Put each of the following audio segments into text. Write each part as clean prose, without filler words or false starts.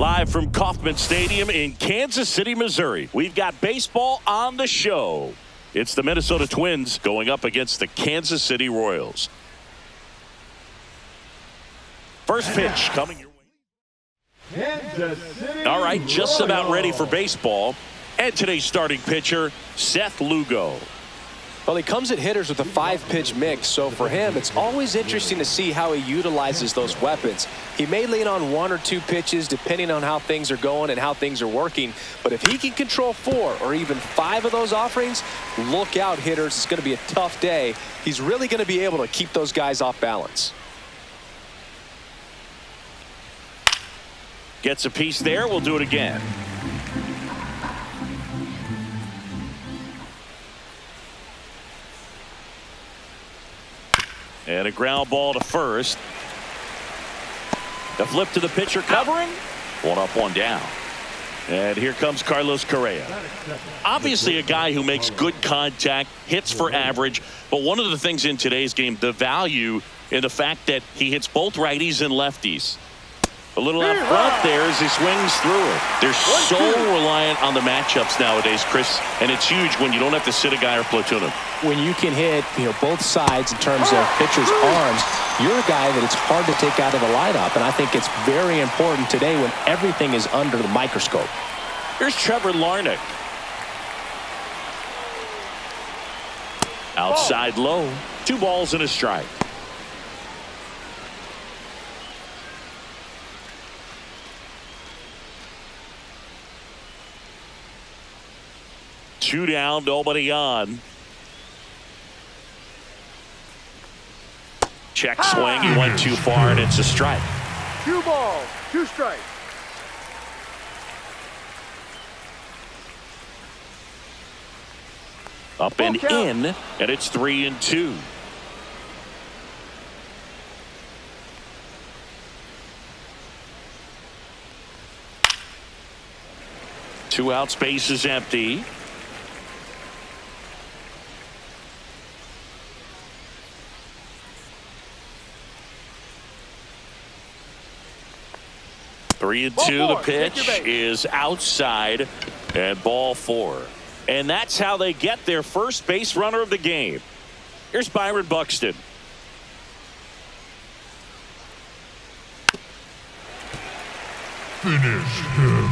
Live from Kauffman Stadium in Kansas City, Missouri, we've got baseball on the show. It's the Minnesota Twins going up against the Kansas City Royals. First pitch coming your way. All right, just about ready for baseball. And today's starting pitcher, Seth Lugo. Well, he comes at hitters with a 5-pitch mix, so for him, it's always interesting to see how he utilizes those weapons. He may lean on 1 or 2 pitches depending on how things are going and how things are working, but if he can control 4 or even 5 of those offerings, look out, hitters. It's going to be a tough day. He's really going to be able to keep those guys off balance. Gets a piece there. We'll do it again. And a ground ball to first. The flip to the pitcher covering. 1 up, 1 down. And here comes Carlos Correa. Obviously a guy who makes good contact, hits for average. But one of the things in today's game, the value in the fact that he hits both righties and lefties. A little out front there as he swings through it. They're so reliant on the matchups nowadays, Chris, and it's huge when you don't have to sit a guy or platoon him. When you can hit, both sides in terms of pitchers' arms, you're a guy that it's hard to take out of the lineup, and I think it's very important today when everything is under the microscope. Here's Trevor Larnach. Outside low. 2 balls and a strike. Two down, nobody on. Check swing. He went too far, and it's a strike. 2 balls, 2 strikes. Up and in, and it's 3-2. Two outs, base is empty. Three and two. The pitch is outside, and ball 4. And that's how they get their first base runner of the game. Here's Byron Buxton. Finish him.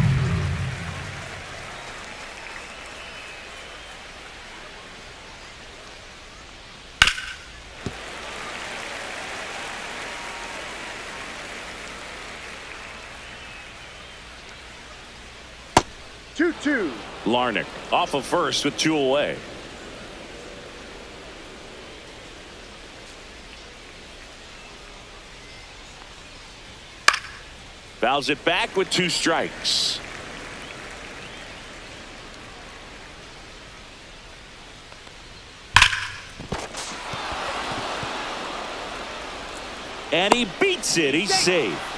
Larnach off of first with 2 away. Fouls it back with 2 strikes. And he beats it. He's safe.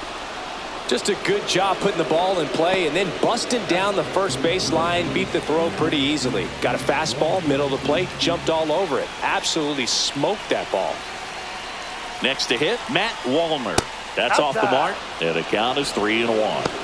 Just a good job putting the ball in play and then busting down the first base line. Beat the throw pretty easily. Got a fastball, middle of the plate, jumped all over it. Absolutely smoked that ball. Next to hit, Matt Wallner. That's off the mark, and the count is 3-1.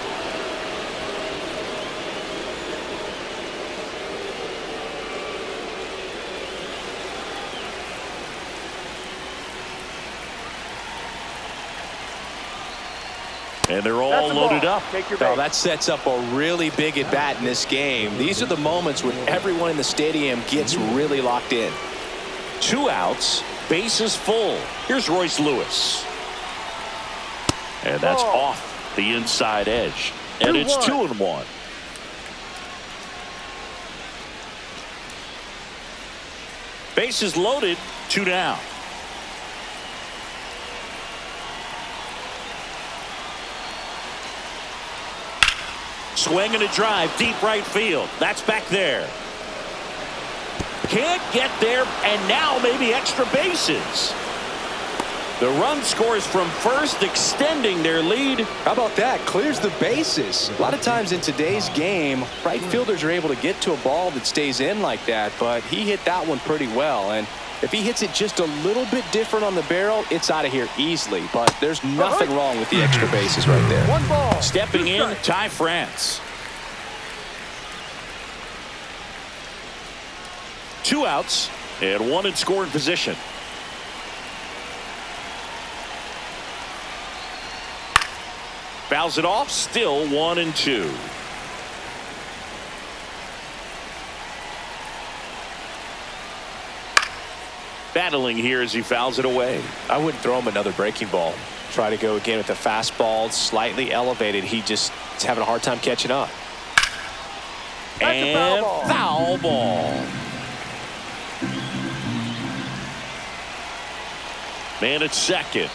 And they're all loaded up. Now that sets up a really big at bat in this game. These are the moments when everyone in the stadium gets really locked in. 2 outs, bases full. Here's Royce Lewis. And that's off the inside edge. And it's 2-1. Bases loaded, 2 down. Swing and a drive, deep right field. That's back there. Can't get there, and now maybe extra bases. The run scores from first, extending their lead. How about that? Clears the bases. A lot of times in today's game, right fielders are able to get to a ball that stays in like that, but he hit that one pretty well. And If he hits it just a little bit different on the barrel, it's out of here easily. But there's nothing wrong with the extra bases right there. One ball. Stepping in, Ty France. 2 outs and 1 in scoring position. Fouls it off, still 1-2. Battling here as he fouls it away. I wouldn't throw him another breaking ball. Try to go again with the fastball, slightly elevated. He just is having a hard time catching up. And foul ball. Man at second.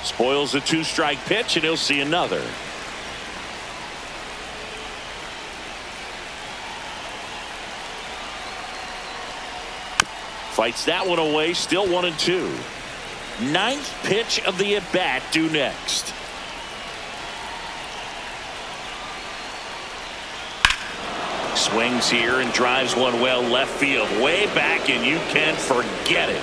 Spoils the 2-strike pitch, and he'll see another. Fights that one away, still 1-2. 9th pitch of the at-bat due next. Swings here and drives one well left field, way back, and you can forget it.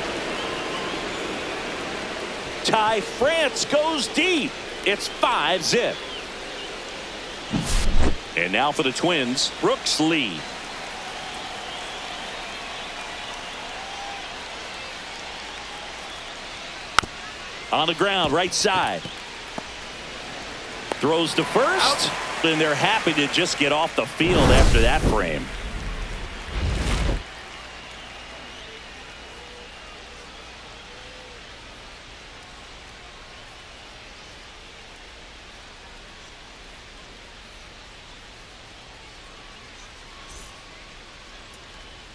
Ty France goes deep. It's 5-zip. And now for the Twins, Brooks Lee. On the ground, right side. Throws to first, and they're happy to just get off the field after that frame.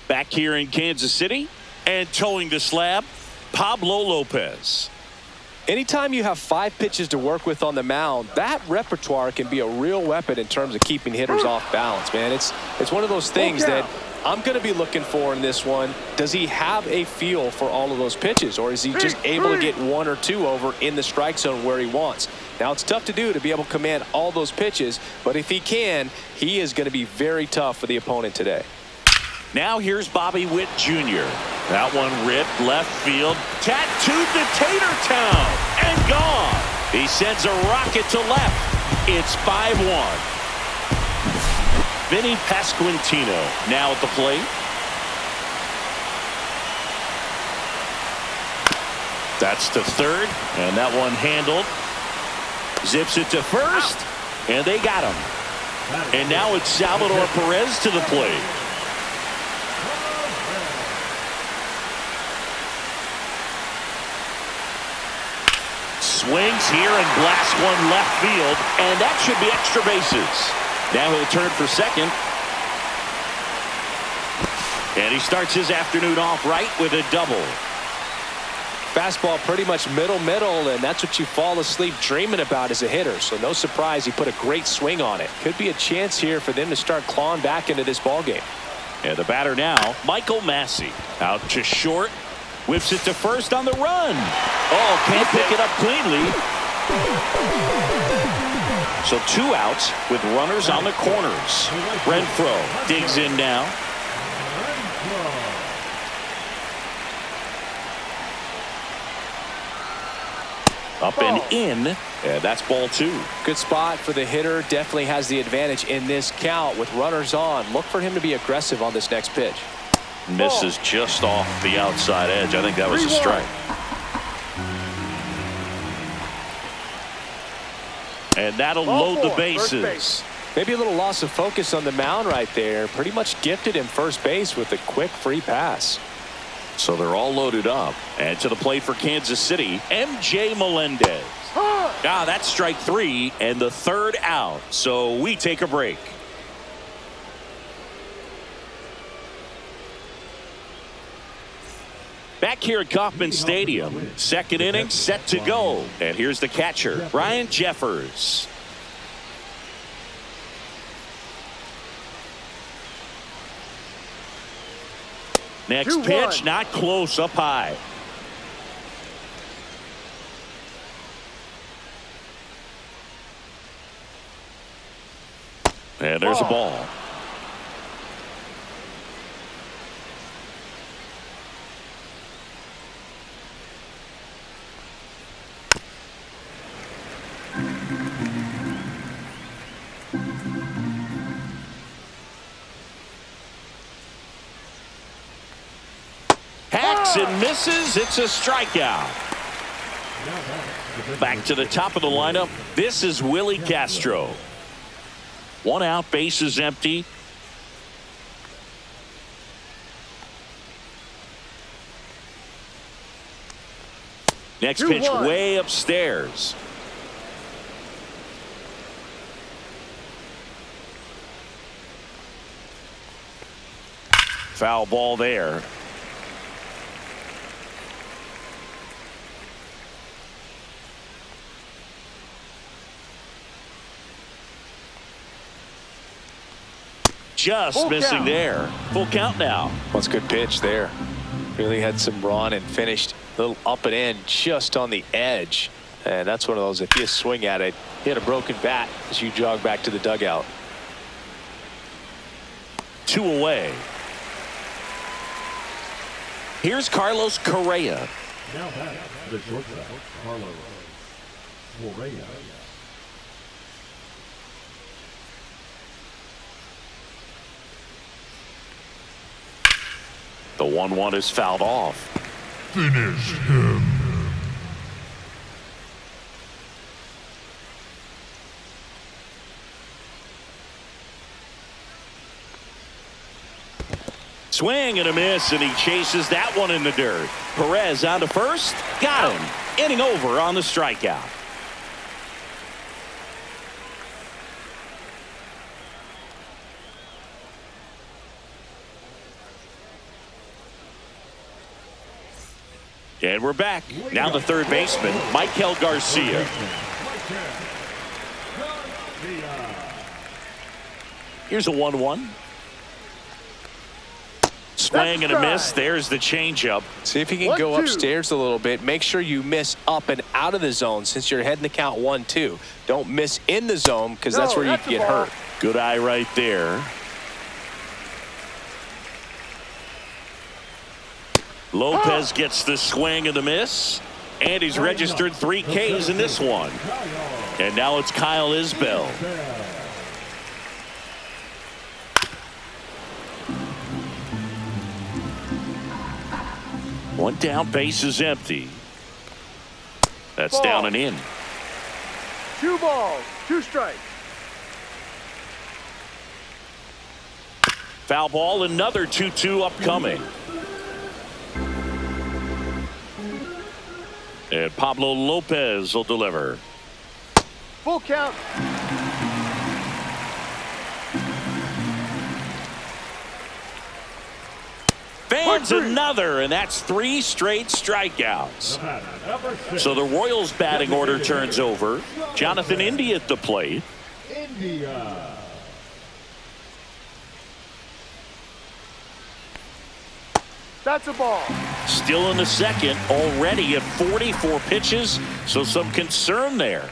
Back here in Kansas City and towing the slab, Pablo Lopez. Anytime you have 5 pitches to work with on the mound, that repertoire can be a real weapon in terms of keeping hitters off balance, man. It's one of those things that I'm going to be looking for in this one. Does he have a feel for all of those pitches, or is he just able to get 1 or 2 over in the strike zone where he wants? Now, it's tough to do to be able to command all those pitches, but if he can, he is going to be very tough for the opponent today. Now here's Bobby Witt Jr. That one ripped left field, tattooed to Tatertown, and gone. He sends a rocket to left. It's 5-1. Vinny Pasquantino now at the plate. That's to third, and that one handled. Zips it to first, and they got him. And now it's Salvador Perez to the plate. Swings here and blasts one left field, and that should be extra bases. Now he'll turn for second. And he starts his afternoon off right with a double. Fastball pretty much middle, and that's what you fall asleep dreaming about as a hitter. So no surprise he put a great swing on it. Could be a chance here for them to start clawing back into this ballgame. And the batter now, Michael Massey. Out to short. Whips it to first on the run. Oh, can't pick it up cleanly. So 2 outs with runners on the corners. Renfroe digs in now. Up and in, and that's ball 2. Good spot for the hitter. Definitely has the advantage in this count with runners on. Look for him to be aggressive on this next pitch. Misses just off the outside edge. I think that was a strike. And that'll load the bases. Maybe a little loss of focus on the mound right there. Pretty much gifted him first base with a quick free pass. So they're all loaded up. And to the plate for Kansas City, MJ Melendez. That's strike 3 and the 3rd out. So we take a break. Back here at Kauffman Stadium, second inning set to go. And here's the catcher, Ryan Jeffers. Next pitch, not close, up high. And there's a ball. Hacks and misses. It's a strikeout. Back to the top of the lineup. This is Willie Castro. 1 out, bases empty. Next pitch way upstairs. Foul ball there. Just Full missing count. there. Full count now. That's a good pitch there. Really had some run and finished a little up and in just on the edge. And that's one of those, if you swing at it, you had a broken bat as you jog back to the dugout. 2 away. Here's Carlos Correa. Now back to the shortstop, Carlos Correa. The 1-1 is fouled off. Finish him. Swing and a miss, and he chases that one in the dirt. Perez on to first. Got him. Inning over on the strikeout. And we're back. Now the third baseman, Michael Garcia. Here's a 1-1. Swing and a miss. There's the changeup. See if you can go upstairs a little bit. Make sure you miss up and out of the zone since you're heading the count 1-2. Don't miss in the zone because that's where you can get hurt. Good eye right there. Lopez gets the swing and the miss. And he's registered 3 Ks in this one. And now it's Kyle Isbell. One down, base is empty. That's down and in. 2 balls, 2 strikes. Foul ball, another 2-2 upcoming. And Pablo Lopez will deliver. Full count. Fans another, and that's 3 straight strikeouts. So the Royals batting order turns over. Jonathan India at the plate. India. That's a ball. Still in the second, already at 44 pitches, so some concern there.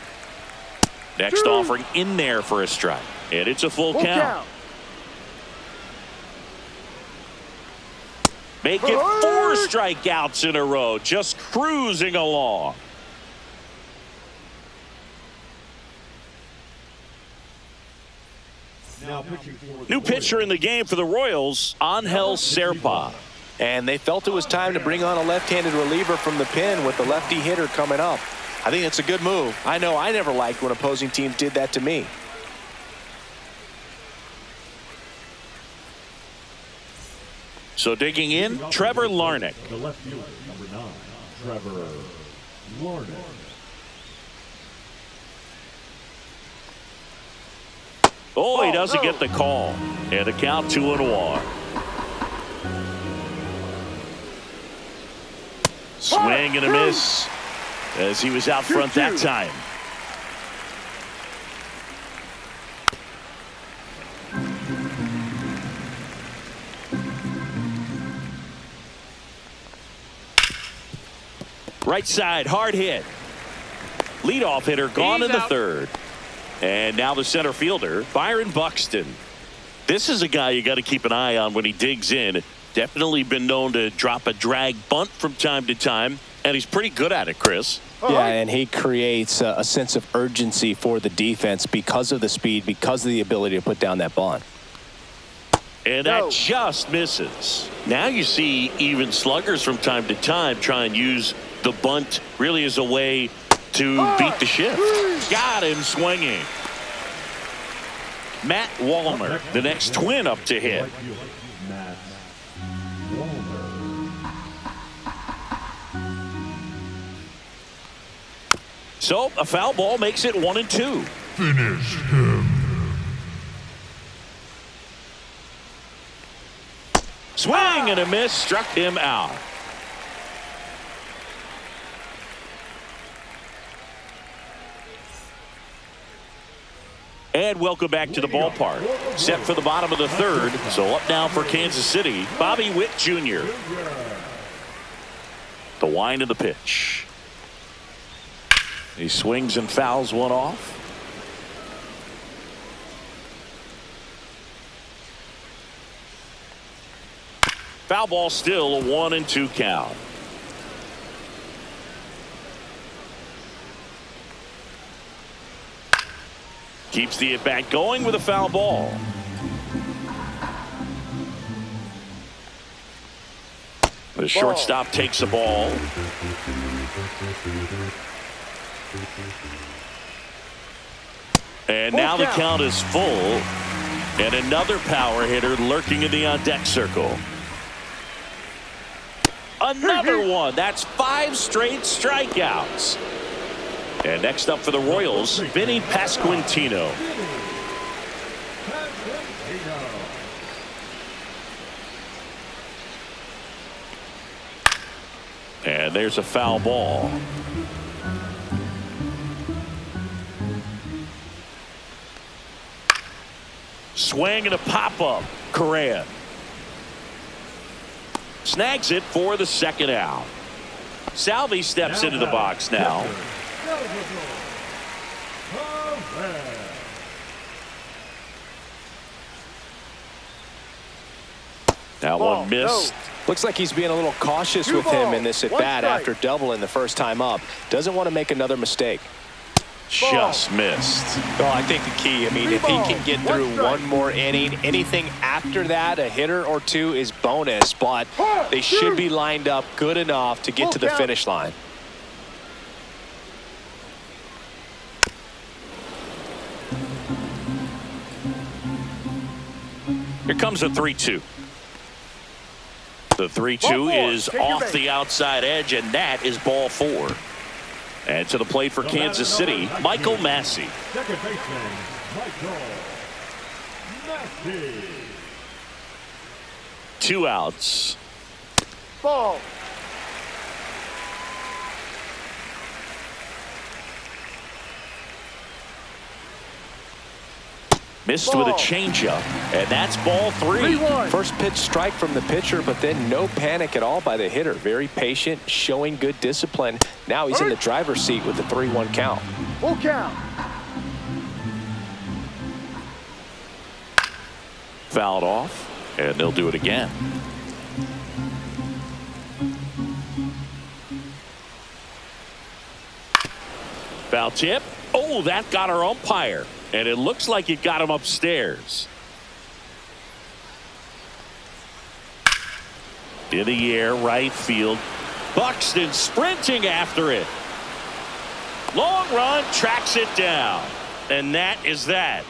Next offering in there for a strike, and it's a full count. Make it 4 strikeouts in a row, just cruising along. New pitcher in the game for the Royals, Angel Serpa. And they felt it was time to bring on a left-handed reliever from the pen with the lefty hitter coming up. I think it's a good move. I know I never liked when opposing teams did that to me. So digging in, Trevor Larnach. The left fielder, number 9, Trevor Larnach. Oh, he doesn't get the call. And a count 2-1. Swing and a miss as he was out front that time. Right side, hard hit. Leadoff hitter gone in the third. And now the center fielder, Byron Buxton. This is a guy you got to keep an eye on when he digs in. Definitely been known to drop a drag bunt from time to time, and he's pretty good at it, Chris. Yeah, and he creates a sense of urgency for the defense because of the speed, because of the ability to put down that bunt. And that just misses. Now you see even sluggers from time to time try and use the bunt really as a way to beat the shift. Got him swinging. Matt Wallner, the next twin up to hit. Matt Wallner. So a foul ball makes it 1-2. Finish him. Swing and a miss, struck him out. And welcome back to the ballpark. Set for the bottom of the third. So up now for Kansas City, Bobby Witt Jr. The wind of the pitch. He swings and fouls one off. Foul ball, still a 1-2 count. Keeps the at-bat going with a foul ball. The shortstop takes the ball. And now the count is full. And another power hitter lurking in the on-deck circle. Another one. That's 5 straight strikeouts. And next up for the Royals, Vinny Pasquantino. And there's a foul ball. Swing and a pop-up. Correa snags it for the second out. Salvi steps into the box now. That one missed. Looks like he's being a little cautious with him in this at bat after doubling the first time up. Doesn't want to make another mistake. Just missed. Well, I think the key, if he can get through one more inning, anything after that, a hitter or two is bonus, but they should be lined up good enough to get to the finish line. Here comes a 3-2. The 3-2 is off the outside edge, and that is ball 4. And to the plate for Kansas City, Michael Massey. Second baseman, Michael Massey. 2 outs. Ball. Missed with a changeup, and that's ball 3. First pitch strike from the pitcher, but then no panic at all by the hitter. Very patient, showing good discipline. Now he's in the driver's seat with the 3-1 count. Full count. Fouled off, and they'll do it again. Foul tip. Oh, that got our umpire. And it looks like it got him upstairs. In the air, right field. Buxton sprinting after it. Long run, tracks it down. And that is that.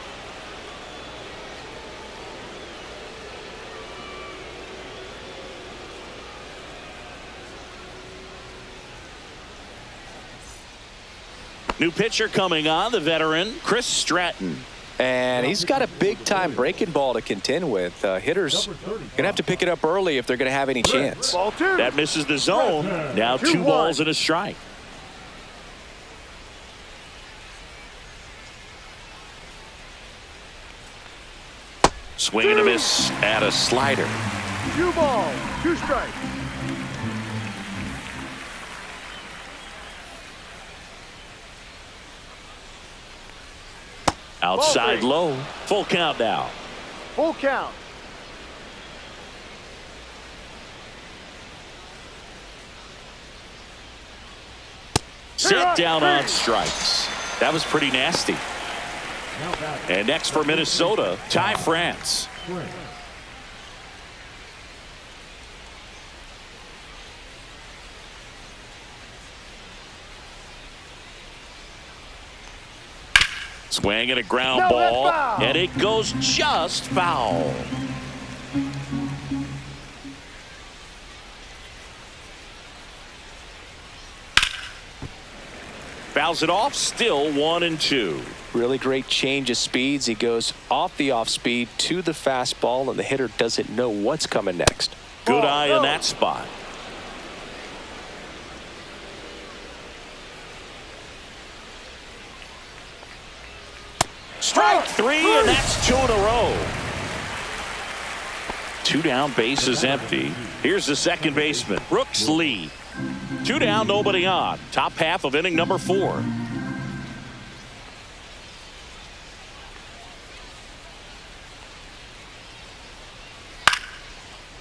New pitcher coming on, the veteran, Chris Stratton. And he's got a big-time breaking ball to contend with. Hitters going to have to pick it up early if they're going to have any chance. Ball 2. That misses the zone. Now 2 balls and a strike. Swing and a miss at a slider. 2 balls, 2 strikes. Outside low. Full count now. Full count. Set down on strikes. That was pretty nasty. And next for Minnesota, Ty France. Swing and a ground No, that's ball, foul. and it goes just foul. Fouls it off, still 1-2. Really great change of speeds. He goes off the off speed to the fastball, and the hitter doesn't know what's coming next. Good Oh, eye no. in that spot. Strike three, and that's 2 in a row. 2 down, base is empty. Here's the second baseman, Brooks Lee. 2 down, nobody on. Top half of inning number 4.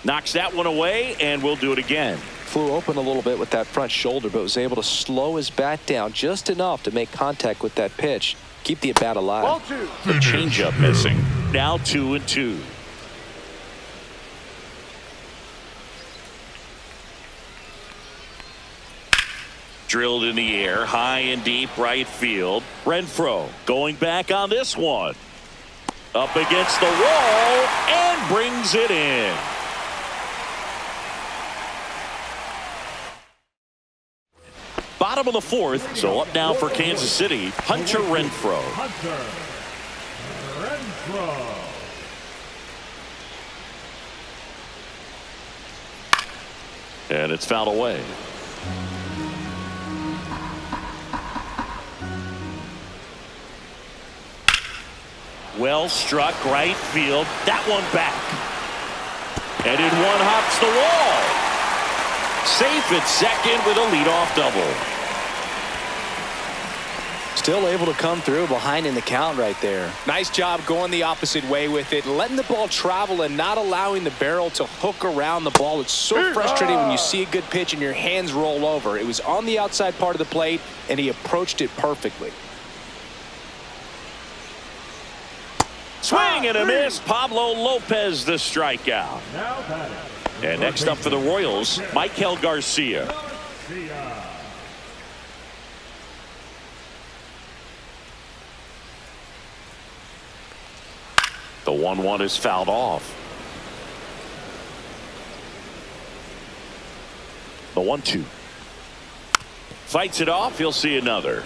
Knocks that one away, and we'll do it again. Flew open a little bit with that front shoulder, but was able to slow his bat down just enough to make contact with that pitch. Keep the at-bat alive. Ball 2. The changeup missing. Now 2-2. Drilled in the air, high and deep right field. Renfroe going back on this one. Up against the wall and brings it in. Bottom of the 4th, so up now for Kansas City, Hunter Renfroe. Hunter Renfroe. And it's fouled away. Well struck right field. That one back. And in one hops the wall. Safe at second with a leadoff double. Still able to come through behind in the count right there. Nice job going the opposite way with it, letting the ball travel and not allowing the barrel to hook around the ball. It's so frustrating when you see a good pitch and your hands roll over. It was on the outside part of the plate, and he approached it perfectly. Swing and a miss. Pablo Lopez the strikeout. Now batting. And next up for the Royals, Michael Garcia. Garcia. The 1-1 is fouled off. The 1-2. Fights it off. He'll see another.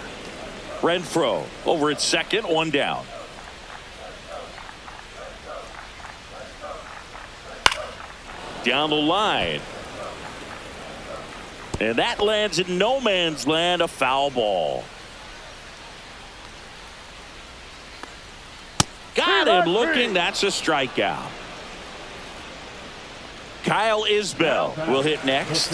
Renfroe over at second, 1 down. Down the line. And that lands in no man's land, a foul ball. Got him looking. That's a strikeout. Kyle Isbell will hit next.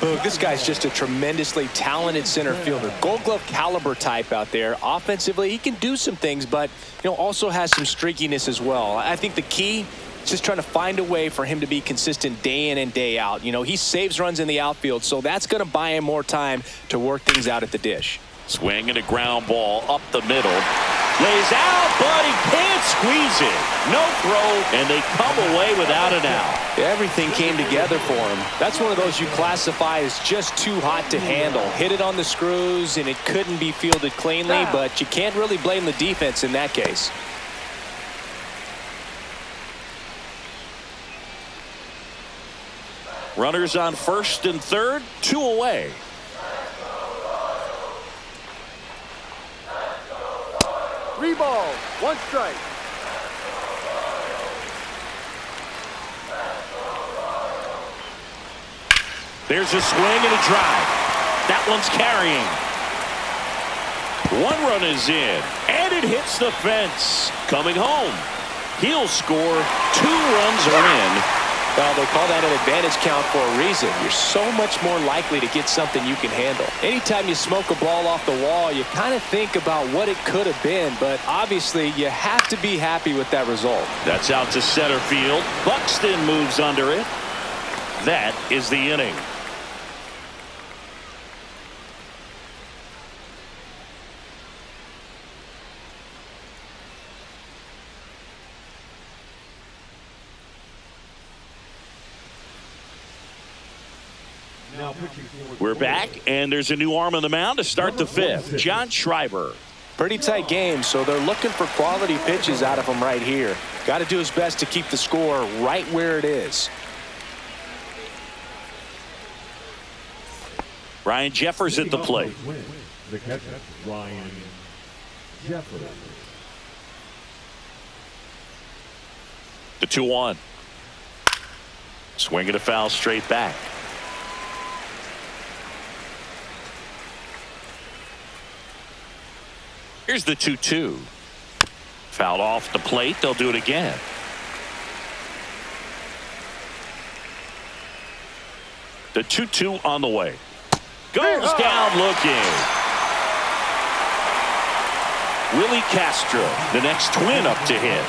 Look, this guy's just a tremendously talented center fielder. Gold Glove caliber type out there. Offensively, he can do some things, but also has some streakiness as well. I think the key is just trying to find a way for him to be consistent day in and day out. He saves runs in the outfield, so that's going to buy him more time to work things out at the dish. Swing and a ground ball up the middle. Lays out, but he can't squeeze it. No throw, and they come away without an out. Everything came together for him. That's one of those you classify as just too hot to handle. Hit it on the screws, and it couldn't be fielded cleanly, but you can't really blame the defense in that case. Runners on first and third, 2 away. Three balls, 1 strike. There's a swing and a drive. That one's carrying. 1 run is in, and it hits the fence. Coming home. He'll score. 2 runs are in. Well, they call that an advantage count for a reason. You're so much more likely to get something you can handle. Anytime you smoke a ball off the wall, you kind of think about what it could have been, but obviously you have to be happy with that result. That's out to center field. Buxton moves under it. That is the inning. Now pitching for We're back, and there's a new arm on the mound to start the 5th. John Schreiber. Pretty tight game, so they're looking for quality pitches out of him right here. Got to do his best to keep the score right where it is. Ryan Jeffers at the plate. The catcher, Ryan Jeffers. The 2-1. Swinging a foul straight back. Here's the 2-2. Fouled off the plate. They'll do it again. The 2-2 on the way. Goes down looking. Willie Castro, the next twin up to hit.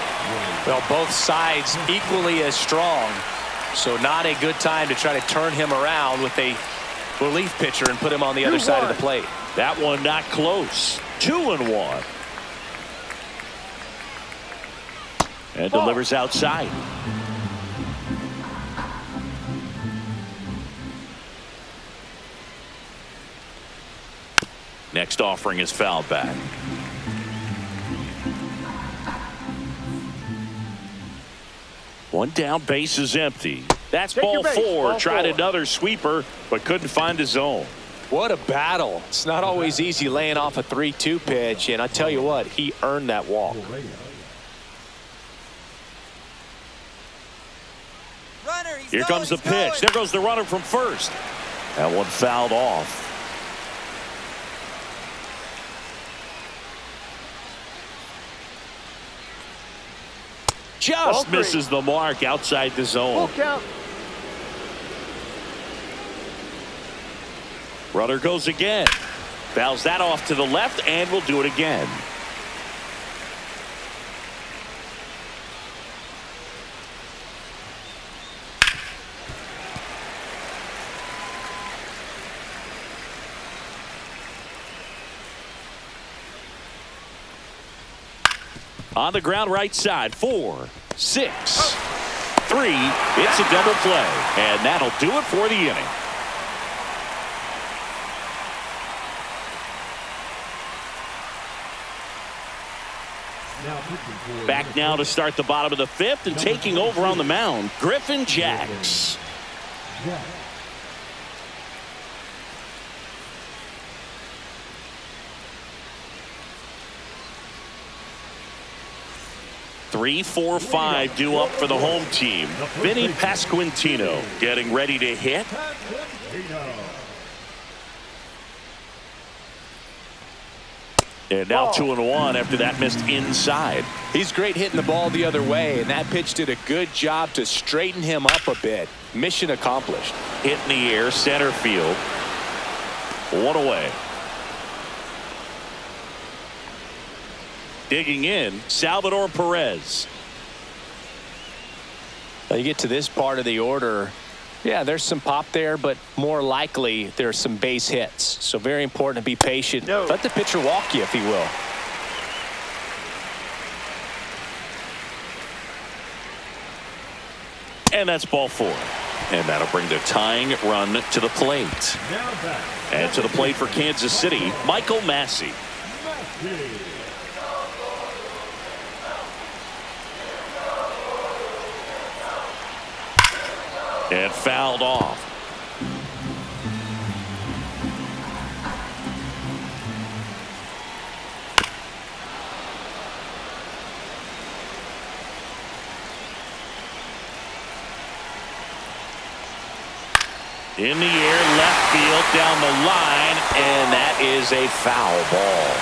Well, both sides equally as strong, so not a good time to try to turn him around with a relief pitcher and put him on the other side of the plate. That one not close. 2-1. And delivers outside. Next offering is fouled back. One down, base is empty. That's ball 4. Tried another sweeper, but couldn't find his zone. What a battle. It's not always easy laying off a 3-2 pitch, and I tell you what, he earned that walk. Here comes the pitch. There goes the runner from first. That one fouled off. Just misses the mark outside the zone. Full count. Runner goes again. Fouls that off to the left and will do it again. On the ground right side. 4, 6, 3. It's a double play. And that'll do it for the inning. Back now to start the bottom of the 5th, and taking over on the mound, Griffin Jacks. 3, 4, 5 due up for the home team. Vinny Pasquantino getting ready to hit. And now 2-1 after that missed inside. He's great hitting the ball the other way, and that pitch did a good job to straighten him up a bit. Mission accomplished. Hit in the air, center field. 1 away. Digging in, Salvador Perez. Now you get to this part of the order. Yeah, there's some pop there, but more likely there's some base hits. So very important to be patient. Let the pitcher walk you, if he will. And that's ball 4. And that'll bring the tying run to the plate. And to the plate for Kansas City, Michael Massey. And fouled off. In the air, left field, down the line, and that is a foul ball.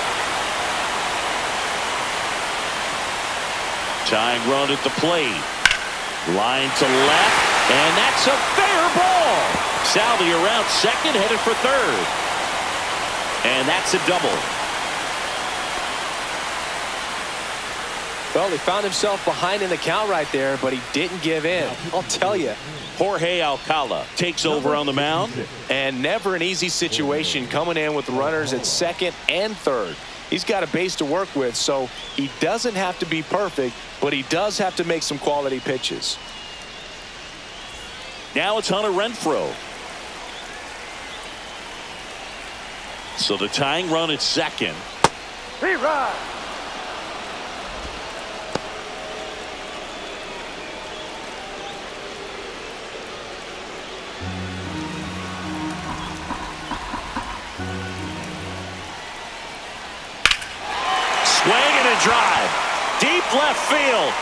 Tying run at the plate. Line to left. And that's a fair ball. Salvi around second, headed for third. And that's a double. Well, he found himself behind in the count right there, but he didn't give in. I'll tell you. Jorge Alcala takes over on the mound. And never an easy situation coming in with runners at second and third. He's got a base to work with, so he doesn't have to be perfect, but he does have to make some quality pitches. Now it's Hunter Renfroe. So the tying run at second. He rides. Swing and a drive. Deep left field.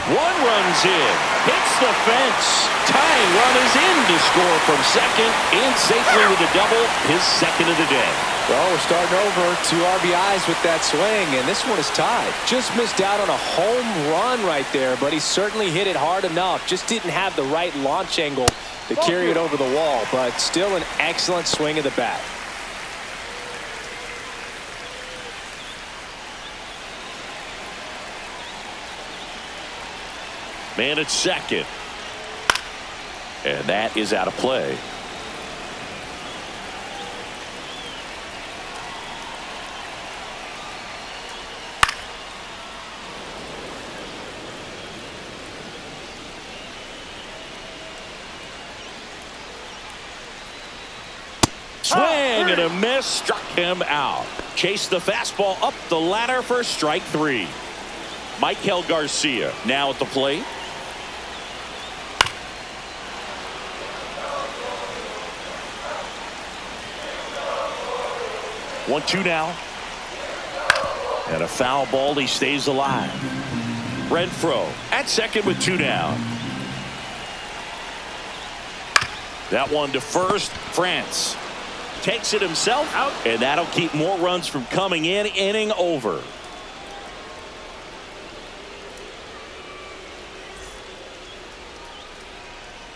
One runs in. Hits the fence. Tying run is in to score from second. In safely with a double. His second of the day. Well, we're starting over 2 RBIs with that swing, and this one is tied. Just missed out on a home run right there, but he certainly hit it hard enough. Just didn't have the right launch angle to carry it over the wall, but still an excellent swing of the bat. Man at second. And that is out of play. Swing and a miss. Struck him out. Chased the fastball up the ladder for strike 3. Michael Garcia now at the plate. One, two now. And a foul ball. He stays alive. Renfroe at second with 2 down. That one to first. France takes it himself out, and that'll keep more runs from coming in. Inning over.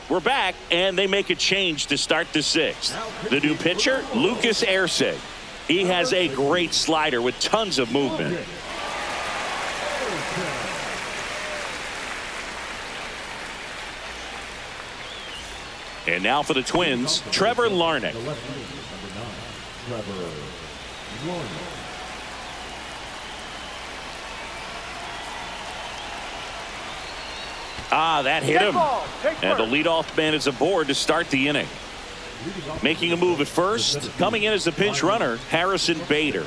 We're back, and they make a change to start the 6th. The new pitcher, Lucas Erceg. He has a great slider with tons of movement. And now for the Twins, Trevor Larnach. The left fielder, number 9, Trevor Larnach. That hit him. And the leadoff man is aboard to start the inning. Making a move at first. Coming in as the pinch runner, Harrison Bader.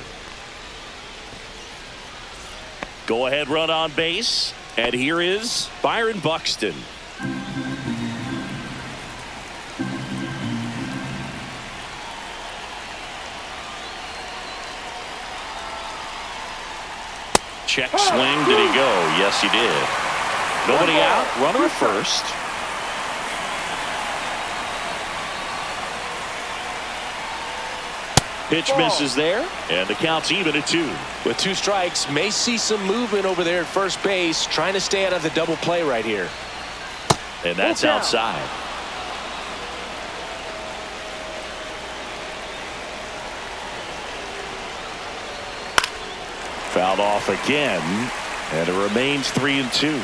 Go ahead run on base. And here is Byron Buxton. Check swing. Did he go? Yes, he did. Nobody out. Runner at first. Pitch misses there, and the count's even at 2. With 2 strikes, may see some movement over there at first base, trying to stay out of the double play right here. And that's outside. Fouled off again, and it remains 3-2.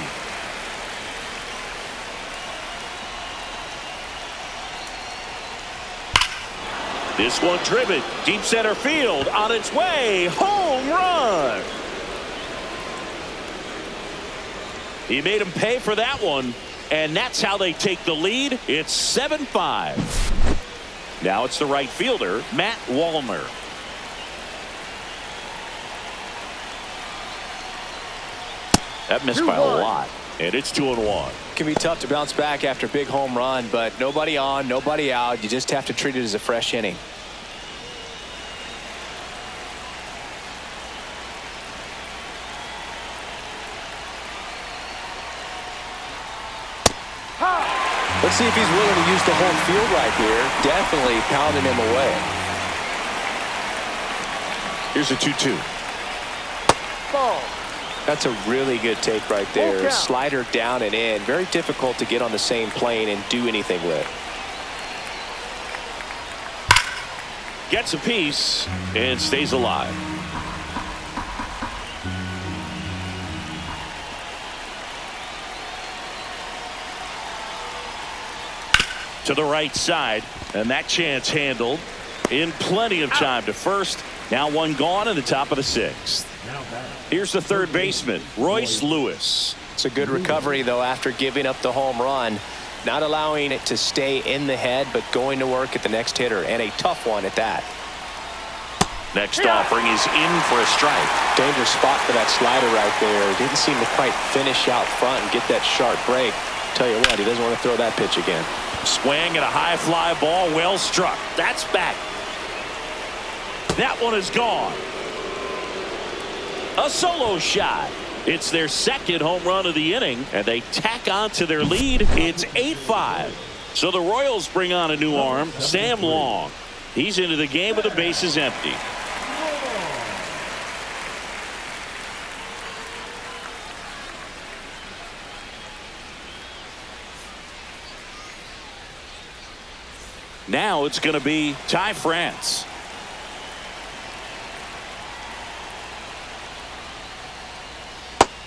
This one driven deep center field on its way. Home run. He made him pay for that one, and that's how they take the lead. It's 7-5. Now it's the right fielder, Matt Wallner. That missed by a lot, and it's 2-1. Can be tough to bounce back after a big home run, but nobody on, nobody out. You just have to treat it as a fresh inning. Let's see if he's willing to use the whole field right here. Definitely pounding him away. Here's a 2-2. Ball. That's a really good take right there. Slider down and in. Very difficult to get on the same plane and do anything with. Gets a piece and stays alive. To the right side, and that chance handled in plenty of time to first. Now one gone in the top of the 6th. Here's the third baseman, Royce Lewis. It's a good recovery, though, after giving up the home run. Not allowing it to stay in the head, but going to work at the next hitter, and a tough one at that. Next offering is in for a strike. Dangerous spot for that slider right there. Didn't seem to quite finish out front and get that sharp break. Tell you what, he doesn't want to throw that pitch again. Swing and a high fly ball, well struck. That's back. That one is gone. A solo shot. It's their second home run of the inning, and they tack on to their lead. It's 8-5. So the Royals bring on a new arm, Sam Long. He's into the game with the bases empty. Now it's going to be Ty France.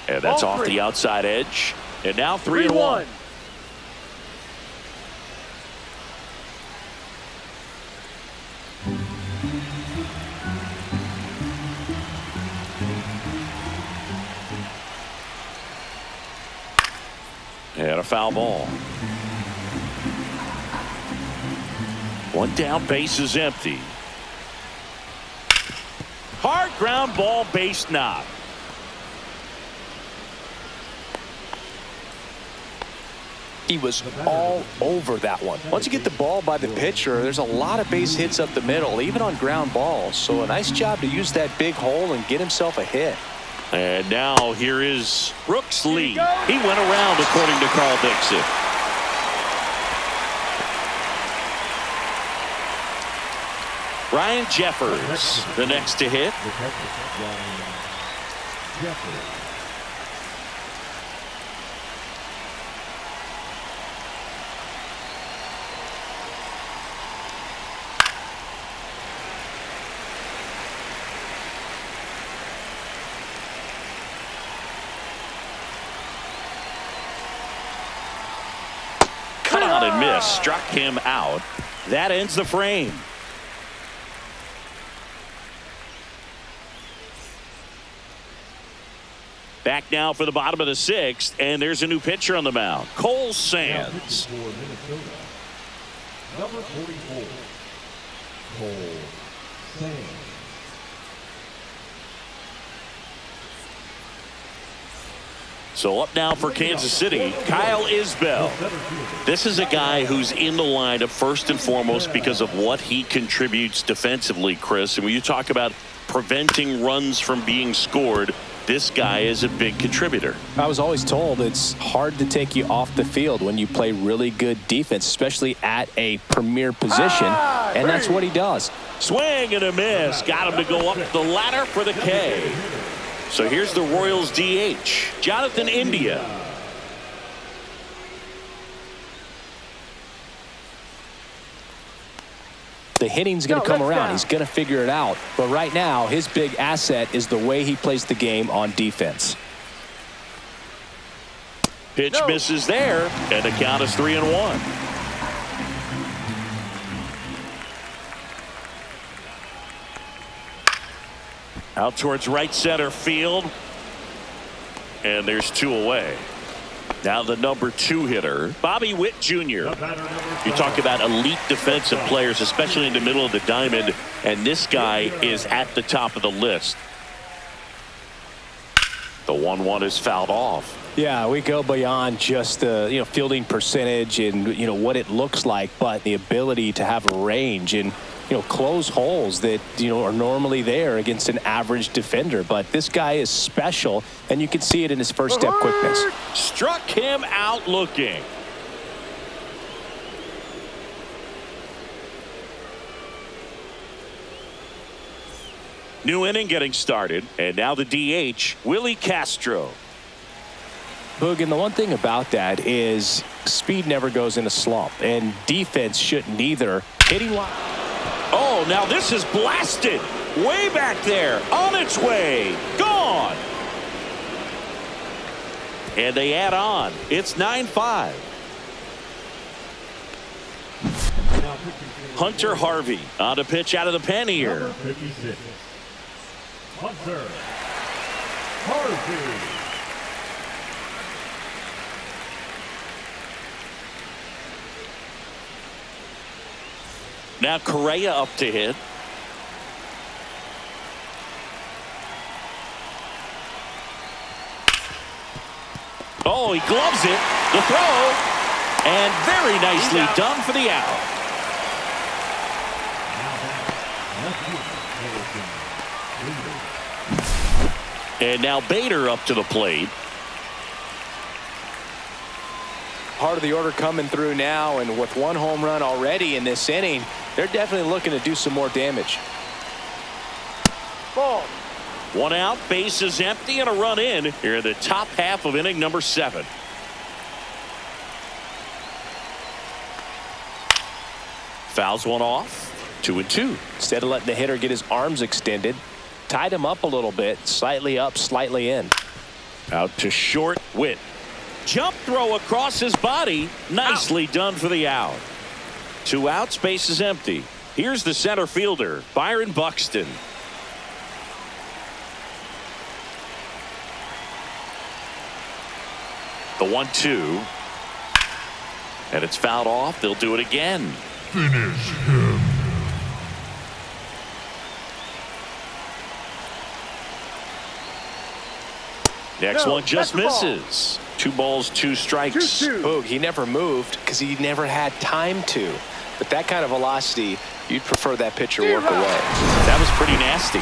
And that's off the outside edge. And now 3-1. And a foul ball. One down, base is empty. Hard ground ball, base knock. He was all over that one. Once you get the ball by the pitcher, there's a lot of base hits up the middle, even on ground balls. So a nice job to use that big hole and get himself a hit. And now here is Brooks Lee. He went around, according to Carl Dixon. Ryan Jeffers, the next to hit. Cut on and miss, struck him out. That ends the frame. Back now for the bottom of the sixth, and there's a new pitcher on the mound, Cole Sands. Number 44, Cole Sands. So up now for Kansas City, Kyle Isbell. This is a guy who's in the lineup first and foremost because of what he contributes defensively, Chris. And when you talk about preventing runs from being scored, this guy is a big contributor. I was always told it's hard to take you off the field when you play really good defense, especially at a premier position, and that's what he does. Swing and a miss. Got him to go up the ladder for the K. So here's the Royals DH, Jonathan India. The hitting's going to come around. He's going to figure it out. But right now, his big asset is the way he plays the game on defense. Pitch misses there, and the count is 3-1. Out towards right center field. And there's two away. Now the number 2 hitter, Bobby Witt Jr. You talk about elite defensive players, especially in the middle of the diamond, and this guy is at the top of the list. The 1-1 is fouled off. Yeah, we go beyond just the fielding percentage and what it looks like, but the ability to have a range and close holes that are normally there against an average defender. But this guy is special, and you can see it in his first step quickness. Struck him out looking. New inning getting started, and now the DH, Willie Castro. Boog, and the one thing about that is speed never goes in a slump, and defense shouldn't either. Hitting line. Oh, now this is blasted. Way back there. On its way. Gone. And they add on. It's 9-5. Hunter Harvey on a pitch out of the pen here. Number 56, Hunter Harvey. Now Correa up to hit. Oh, he gloves it. The throw. And very nicely done for the out. And now Bader up to the plate. Part of the order coming through now, and with one home run already in this inning, they're definitely looking to do some more damage. Ball. One out, bases empty, and a run in here in the top half of inning number 7. Fouls one off. 2-2. Instead of letting the hitter get his arms extended, tied him up a little bit, slightly up, slightly in. Out to short. Witt. Jump throw across his body. Nicely done for the out. 2 outs, base is empty. Here's the center fielder, Byron Buxton. The 1-2. And it's fouled off. They'll do it again. Finish him. Next one just misses. 2 balls, 2 strikes. 2-2. Boog, he never moved because he never had time to. But that kind of velocity, you'd prefer that pitcher work away. That was pretty nasty.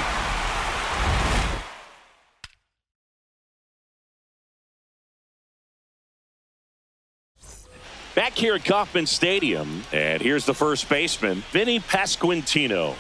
Back here at Kauffman Stadium, and here's the first baseman, Vinny Pasquantino.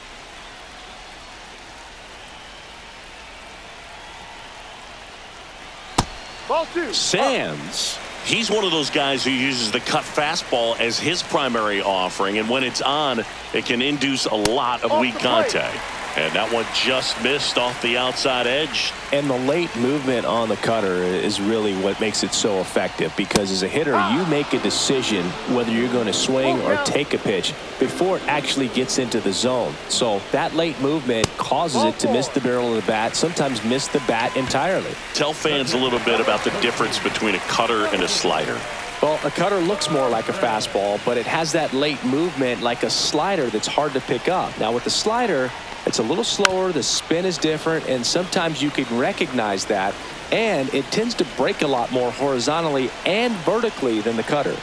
Ball 2. Sands, he's one of those guys who uses the cut fastball as his primary offering, and when it's on, it can induce a lot of weak contact. And that one just missed off the outside edge. And the late movement on the cutter is really what makes it so effective, because as a hitter, you make a decision whether you're going to swing or take a pitch before it actually gets into the zone. So that late movement causes it to miss the barrel of the bat, sometimes miss the bat entirely. Tell fans a little bit about the difference between a cutter and a slider. Well, a cutter looks more like a fastball, but it has that late movement like a slider that's hard to pick up. Now with the slider, it's a little slower, the spin is different, and sometimes you can recognize that, and it tends to break a lot more horizontally and vertically than the cutter.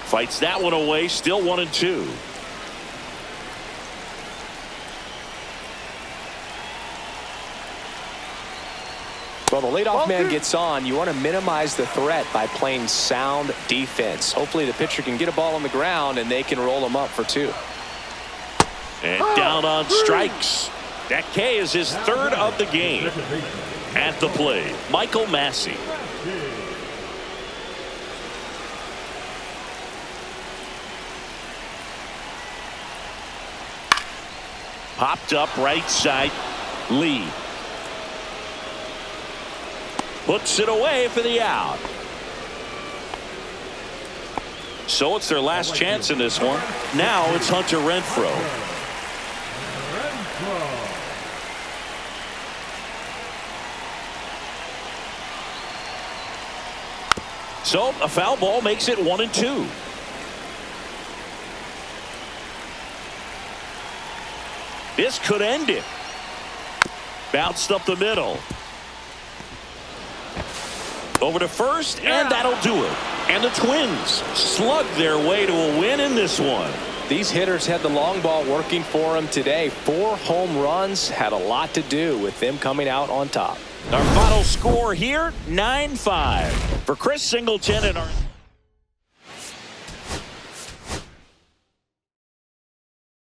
Fights that one away, still 1-2. Well, the leadoff man gets on. You want to minimize the threat by playing sound defense. Hopefully the pitcher can get a ball on the ground and they can roll him up for 2. And down on strikes. That K is his 3rd of the game. At the plate, Michael Massey. Popped up right side. Lee. Puts it away for the out. So it's their last chance in this one. Now it's Hunter Renfroe. So a foul ball makes it 1-2. This could end it. Bounced up the middle. Over to first, and that'll do it. And the Twins slug their way to a win in this one. These hitters had the long ball working for them today. 4 home runs had a lot to do with them coming out on top. Our final score here, 9-5. For Chris Singleton and our